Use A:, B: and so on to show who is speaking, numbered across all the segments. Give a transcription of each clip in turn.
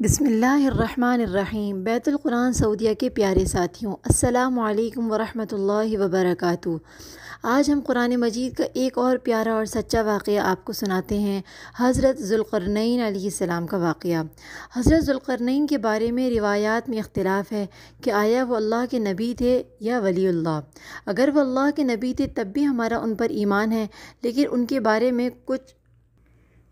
A: بسم اللہ الرحمن الرحیم۔ بیت القرآن سعودیہ کے پیارے ساتھیوں، السلام علیکم ورحمۃ اللہ وبرکاتہ۔ آج ہم قرآن مجید کا ایک اور پیارا اور سچا واقعہ آپ کو سناتے ہیں، حضرت ذوالقرنین علیہ السلام کا واقعہ۔ حضرت ذوالقرنین کے بارے میں روایات میں اختلاف ہے کہ آیا وہ اللہ کے نبی تھے یا ولی اللہ۔ اگر وہ اللہ کے نبی تھے تب بھی ہمارا ان پر ایمان ہے، لیکن ان کے بارے میں کچھ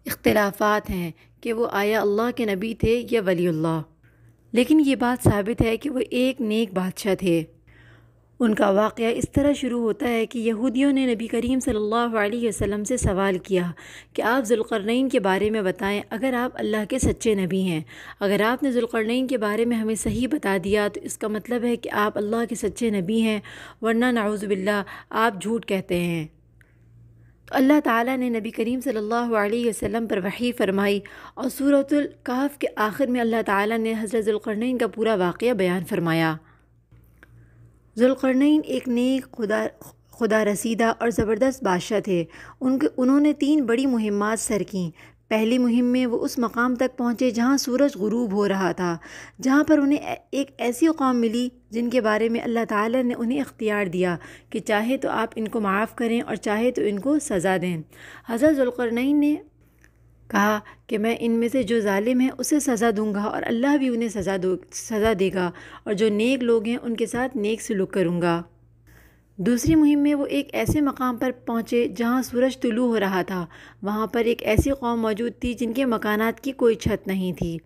A: اختلافات ہیں کہ وہ آیا اللہ کے نبی تھے یا ولی اللہ، لیکن یہ بات ثابت ہے کہ وہ ایک نیک بادشاہ تھے۔ ان کا واقعہ اس طرح شروع ہوتا ہے کہ یہودیوں نے نبی کریم صلی اللہ علیہ وسلم سے سوال کیا کہ آپ ذوالقرنین کے بارے میں بتائیں اگر آپ اللہ کے سچے نبی ہیں۔ اگر آپ نے ذوالقرنین کے بارے میں ہمیں صحیح بتا دیا تو اس کا مطلب ہے کہ آپ اللہ کے سچے نبی ہیں، ورنہ نعوذ باللہ آپ جھوٹ کہتے ہیں۔ تو اللہ تعالیٰ نے نبی کریم صلی اللہ علیہ وسلم پر وحی فرمائی، اور سورۃ الکہف کے آخر میں اللہ تعالیٰ نے حضرت ذوالقرنین کا پورا واقعہ بیان فرمایا۔ ذوالقرنین ایک نیک خدا رسیدہ اور زبردست بادشاہ تھے۔ انہوں نے 3 بڑی مہمات سر کیں۔ پہلی مہم میں وہ اس مقام تک پہنچے جہاں سورج غروب ہو رہا تھا، جہاں پر انہیں ایک ایسی قوم ملی جن کے بارے میں اللہ تعالیٰ نے انہیں اختیار دیا کہ چاہے تو آپ ان کو معاف کریں اور چاہے تو ان کو سزا دیں۔ حضرت ذوالقرنین نے کہا کہ میں ان میں سے جو ظالم ہے اسے سزا دوں گا، اور اللہ بھی انہیں سزا دے گا، اور جو نیک لوگ ہیں ان کے ساتھ نیک سلوک کروں گا۔ دوسری مہم میں وہ ایک ایسے مقام پر پہنچے جہاں سورج طلوع ہو رہا تھا۔ وہاں پر ایک ایسی قوم موجود تھی جن کے مکانات کی کوئی چھت نہیں تھی۔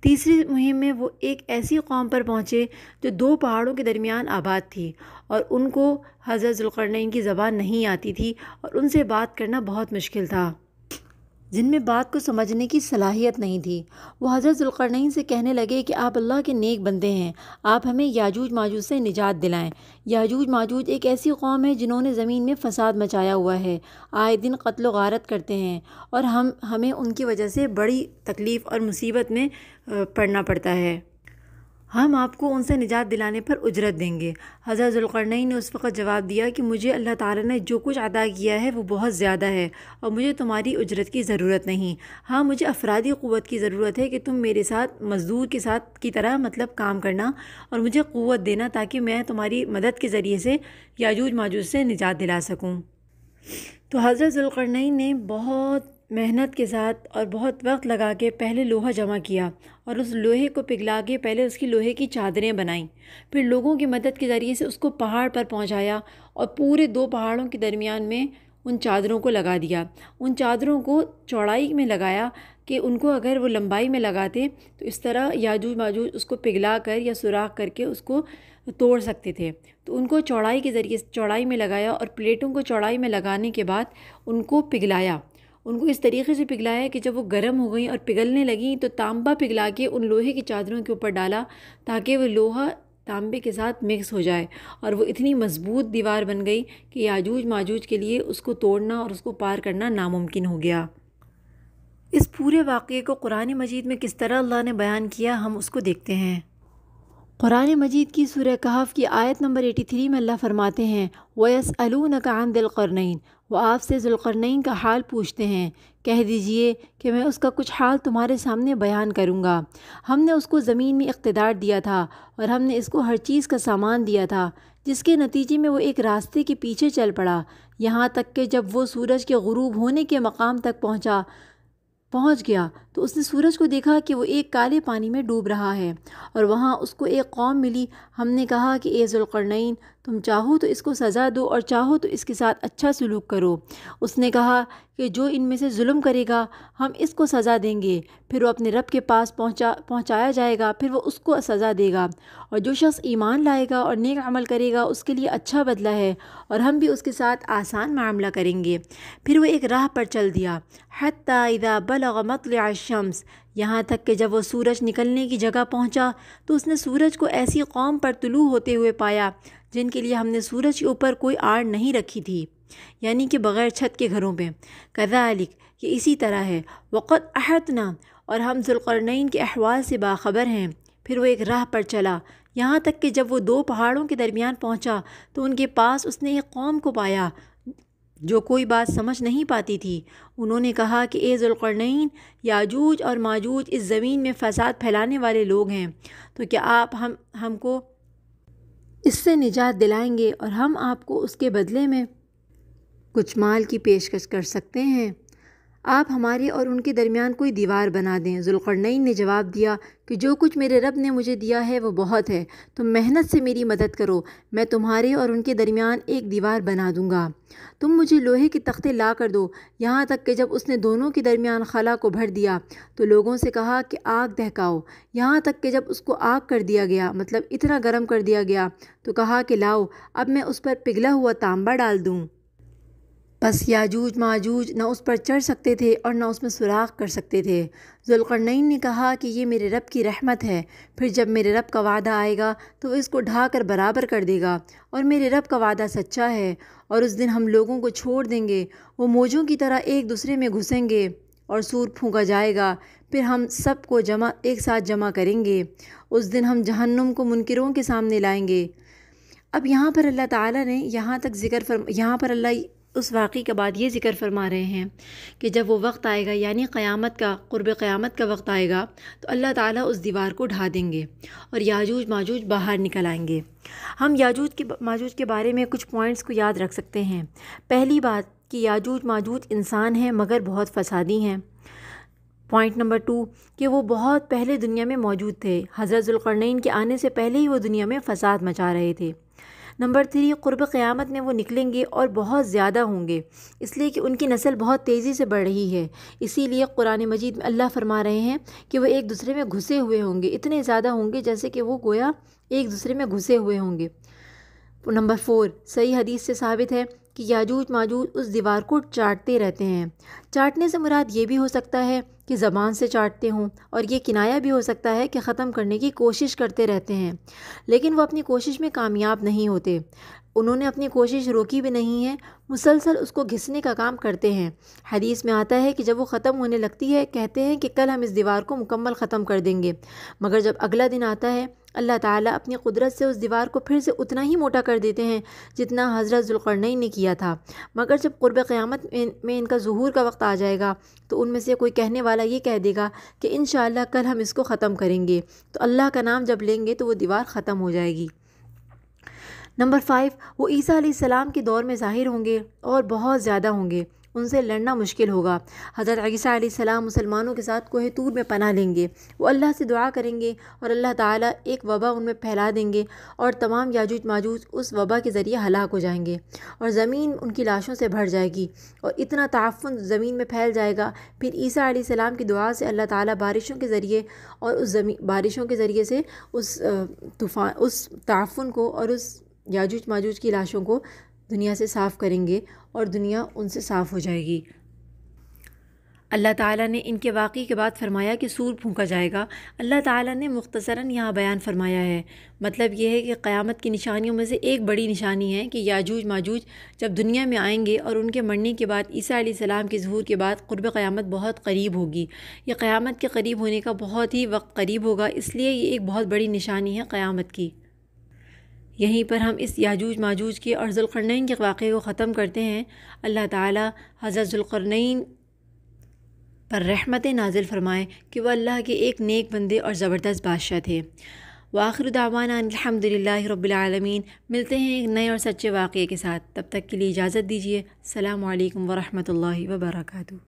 A: تیسری مہم میں وہ ایک ایسی قوم پر پہنچے جو 2 پہاڑوں کے درمیان آباد تھی، اور ان کو حضرت ذوالقرنین کی زبان نہیں آتی تھی اور ان سے بات کرنا بہت مشکل تھا، جن میں بات کو سمجھنے کی صلاحیت نہیں تھی۔ وہ حضرت ذوالقرنین سے کہنے لگے کہ آپ اللہ کے نیک بندے ہیں، آپ ہمیں یاجوج ماجوج سے نجات دلائیں۔ یاجوج ماجوج ایک ایسی قوم ہے جنہوں نے زمین میں فساد مچایا ہوا ہے، آئے دن قتل و غارت کرتے ہیں، اور ہمیں ان کی وجہ سے بڑی تکلیف اور مصیبت میں پڑنا پڑتا ہے۔ ہم آپ کو ان سے نجات دلانے پر اجرت دیں گے۔ حضرت ذوالقرنین نے اس وقت جواب دیا کہ مجھے اللہ تعالیٰ نے جو کچھ عطا کیا ہے وہ بہت زیادہ ہے، اور مجھے تمہاری اجرت کی ضرورت نہیں۔ ہاں، مجھے افرادی قوت کی ضرورت ہے کہ تم میرے ساتھ مزدور کے ساتھ کی طرح کام کرنا اور مجھے قوت دینا تاکہ میں تمہاری مدد کے ذریعے سے یاجوج ماجوج سے نجات دلا سکوں۔ تو حضرت ذوالقرنین نے بہت محنت کے ساتھ اور بہت وقت لگا کے پہلے لوہا جمع کیا، اور اس لوہے کو پگھلا کے پہلے اس کی لوہے کی چادریں بنائیں، پھر لوگوں کی مدد کے ذریعے سے اس کو پہاڑ پر پہنچایا، اور پورے 2 پہاڑوں کے درمیان میں ان چادروں کو لگا دیا۔ ان چادروں کو چوڑائی میں لگایا کہ ان کو اگر وہ لمبائی میں لگاتے تو اس طرح یاجوج ماجوج اس کو پگھلا کر یا سوراخ کر کے اس کو توڑ سکتے تھے۔ تو ان کو چوڑائی کے ذریعے چوڑائی میں لگایا، اور پلیٹوں کو چوڑائی میں لگانے کے بعد ان کو پگھلایا۔ ان کو اس طریقے سے پگھلایا کہ جب وہ گرم ہو گئیں اور پگھلنے لگیں تو تانبا پگھلا کے ان لوہے کی چادروں کے اوپر ڈالا تاکہ وہ لوہا تانبے کے ساتھ مکس ہو جائے، اور وہ اتنی مضبوط دیوار بن گئی کہ یاجوج ماجوج کے لیے اس کو توڑنا اور اس کو پار کرنا ناممکن ہو گیا۔ اس پورے واقعے کو قرآن مجید میں کس طرح اللہ نے بیان کیا، ہم اس کو دیکھتے ہیں۔ قرآن مجید کی سورہ کہف کی آیت نمبر 83 میں اللہ فرماتے ہیں، وَيَسْأَلُونَكَ عَنْ ذِي الْقَرْنَيْنِ، وہ آپ سے ذوالقرنین کا حال پوچھتے ہیں، کہہ دیجئے کہ میں اس کا کچھ حال تمہارے سامنے بیان کروں گا۔ ہم نے اس کو زمین میں اقتدار دیا تھا، اور ہم نے اس کو ہر چیز کا سامان دیا تھا، جس کے نتیجے میں وہ ایک راستے کے پیچھے چل پڑا، یہاں تک کہ جب وہ سورج کے غروب ہونے کے مقام تک پہنچ گیا تو اس نے سورج کو دیکھا کہ وہ ایک کالے پانی میں ڈوب رہا ہے، اور وہاں اس کو ایک قوم ملی۔ ہم نے کہا کہ اے ذوالقرنین، تم چاہو تو اس کو سزا دو اور چاہو تو اس کے ساتھ اچھا سلوک کرو۔ اس نے کہا کہ جو ان میں سے ظلم کرے گا ہم اس کو سزا دیں گے، پھر وہ اپنے رب کے پاس پہنچایا جائے گا، پھر وہ اس کو سزا دے گا، اور جو شخص ایمان لائے گا اور نیک عمل کرے گا اس کے لیے اچھا بدلہ ہے، اور ہم بھی اس کے ساتھ آسان معاملہ کریں گے۔ پھر وہ ایک راہ پر چل دیا، حتیٰ اذا بلغ مطلع الشمس، یہاں تک کہ جب وہ سورج نکلنے کی جگہ پہنچا تو اس نے سورج کو ایسی قوم پر طلوع ہوتے ہوئے پایا جن کے لیے ہم نے سورج کے اوپر کوئی آڑ نہیں رکھی تھی، یعنی کہ بغیر چھت کے گھروں پہ۔ کذالک، یہ اسی طرح ہے، وقد احطنا، اور ہم ذوالقرنین کے احوال سے باخبر ہیں۔ پھر وہ ایک راہ پر چلا، یہاں تک کہ جب وہ 2 پہاڑوں کے درمیان پہنچا تو ان کے پاس اس نے ایک قوم کو پایا جو کوئی بات سمجھ نہیں پاتی تھی۔ انہوں نے کہا کہ اے ذوالقرنین، یاجوج اور ماجوج اس زمین میں فساد پھیلانے والے لوگ ہیں، تو کیا آپ ہم کو اس سے نجات دلائیں گے اور ہم آپ کو اس کے بدلے میں کچھ مال کی پیشکش کر سکتے ہیں؟ آپ ہمارے اور ان کے درمیان کوئی دیوار بنا دیں۔ ذوالقرنین نے جواب دیا کہ جو کچھ میرے رب نے مجھے دیا ہے وہ بہت ہے، تم محنت سے میری مدد کرو، میں تمہارے اور ان کے درمیان ایک دیوار بنا دوں گا۔ تم مجھے لوہے کے تختے لا کر دو۔ یہاں تک کہ جب اس نے دونوں کے درمیان خلا کو بھر دیا تو لوگوں سے کہا کہ آگ دہکاؤ۔ یہاں تک کہ جب اس کو آگ کر دیا گیا، مطلب اتنا گرم کر دیا گیا، تو کہا کہ لاؤ اب میں اس پر پگھلا ہوا تانبا ڈال دوں۔ بس یاجوج ماجوج نہ اس پر چڑھ سکتے تھے اور نہ اس میں سوراخ کر سکتے تھے۔ ذوالقرنین نے کہا کہ یہ میرے رب کی رحمت ہے، پھر جب میرے رب کا وعدہ آئے گا تو وہ اس کو ڈھا کر برابر کر دے گا، اور میرے رب کا وعدہ سچا ہے، اور اس دن ہم لوگوں کو چھوڑ دیں گے، وہ موجوں کی طرح ایک دوسرے میں گھسیں گے اور سور پھونکا جائے گا، پھر ہم سب کو ایک ساتھ جمع کریں گے۔ اس دن ہم جہنم کو منکروں کے سامنے لائیں گے۔ اب یہاں پر اللہ تعالیٰ نے یہاں پر اللہ اس واقعے کے بعد یہ ذکر فرما رہے ہیں کہ جب وہ وقت آئے گا، یعنی قرب قیامت کا وقت آئے گا، تو اللہ تعالیٰ اس دیوار کو ڈھا دیں گے اور یاجوج ماجوج باہر نکل آئیں گے۔ ہم یاجوج ماجوج کے بارے میں کچھ پوائنٹس کو یاد رکھ سکتے ہیں۔ پہلی بات کہ یاجوج ماجوج انسان ہیں مگر بہت فسادی ہیں۔ پوائنٹ نمبر 2 کہ وہ بہت پہلے دنیا میں موجود تھے، حضرت ذوالقرنین کے آنے سے پہلے ہی وہ دنیا میں فساد مچا رہے تھے۔ نمبر 3 قرب قیامت میں وہ نکلیں گے اور بہت زیادہ ہوں گے، اس لیے کہ ان کی نسل بہت تیزی سے بڑھ رہی ہے، اسی لیے قرآن مجید میں اللہ فرما رہے ہیں کہ وہ ایک دوسرے میں گھسے ہوئے ہوں گے، اتنے زیادہ ہوں گے جیسے کہ وہ گویا ایک دوسرے میں گھسے ہوئے ہوں گے۔ نمبر 4 صحیح حدیث سے ثابت ہے کہ یاجوج ماجوج اس دیوار کو چاٹتے رہتے ہیں۔ چاٹنے سے مراد یہ بھی ہو سکتا ہے کہ زبان سے چاٹتے ہوں، اور یہ کنایا بھی ہو سکتا ہے کہ ختم کرنے کی کوشش کرتے رہتے ہیں، لیکن وہ اپنی کوشش میں کامیاب نہیں ہوتے۔ انہوں نے اپنی کوشش روکی بھی نہیں ہے، مسلسل اس کو گھسنے کا کام کرتے ہیں۔ حدیث میں آتا ہے کہ جب وہ ختم ہونے لگتی ہے کہتے ہیں کہ کل ہم اس دیوار کو مکمل ختم کر دیں گے، مگر جب اگلا دن آتا ہے اللہ تعالیٰ اپنی قدرت سے اس دیوار کو پھر سے اتنا ہی موٹا کر دیتے ہیں جتنا حضرت ذوالقرنین نے کیا تھا۔ مگر جب قرب قیامت میں ان کا ظہور کا وقت آ جائے گا تو ان میں سے کوئی کہنے والا یہ کہہ دے گا کہ انشاءاللہ کل ہم اس کو ختم کریں گے، تو اللہ کا نام جب لیں گے تو وہ دیوار ختم ہو جائے گی۔ نمبر 5 وہ عیسیٰ علیہ السلام کے دور میں ظاہر ہوں گے اور بہت زیادہ ہوں گے، ان سے لڑنا مشکل ہوگا۔ حضرت عیسیٰ علیہ السلام مسلمانوں کے ساتھ کوہ طور میں پناہ لیں گے، وہ اللہ سے دعا کریں گے اور اللہ تعالیٰ ایک وبا ان میں پھیلا دیں گے، اور تمام یاجوج ماجوج اس وبا کے ذریعے ہلاک ہو جائیں گے، اور زمین ان کی لاشوں سے بھر جائے گی، اور اتنا تعفن زمین میں پھیل جائے گا۔ پھر عیسیٰ علیہ السلام کی دعا سے اللہ تعالیٰ بارشوں کے ذریعے اور بارشوں کے ذریعے سے اس تعفن کو اور اس یاجوج ماجوج کی لاشوں کو دنیا سے صاف کریں گے، اور دنیا ان سے صاف ہو جائے گی۔ اللہ تعالیٰ نے ان کے واقعے کے بعد فرمایا کہ سور پھونکا جائے گا۔ اللہ تعالیٰ نے مختصراً یہاں بیان فرمایا ہے، مطلب یہ ہے کہ قیامت کی نشانیوں میں سے ایک بڑی نشانی ہے کہ یاجوج ماجوج جب دنیا میں آئیں گے اور ان کے مرنے کے بعد عیسیٰ علیہ السلام کے ظہور کے بعد قرب قیامت بہت قریب ہوگی۔ یہ قیامت کے قریب ہونے کا بہت ہی وقت قریب ہوگا، اس لیے یہ ایک بہت بڑی نشانی ہے قیامت کی۔ یہیں پر ہم اس یاجوج ماجوج کے اور ذوالقرنین کے واقعے کو ختم کرتے ہیں۔ اللہ تعالیٰ حضرت ذوالقرنین پر رحمت نازل فرمائے کہ وہ اللہ کے ایک نیک بندے اور زبردست بادشاہ تھے۔ وآخر دعوانا الحمدللہ رب العالمین۔ ملتے ہیں ایک نئے اور سچے واقعے کے ساتھ، تب تک کے لیے اجازت دیجیے۔ السلام علیکم ورحمۃ اللہ وبرکاتہ۔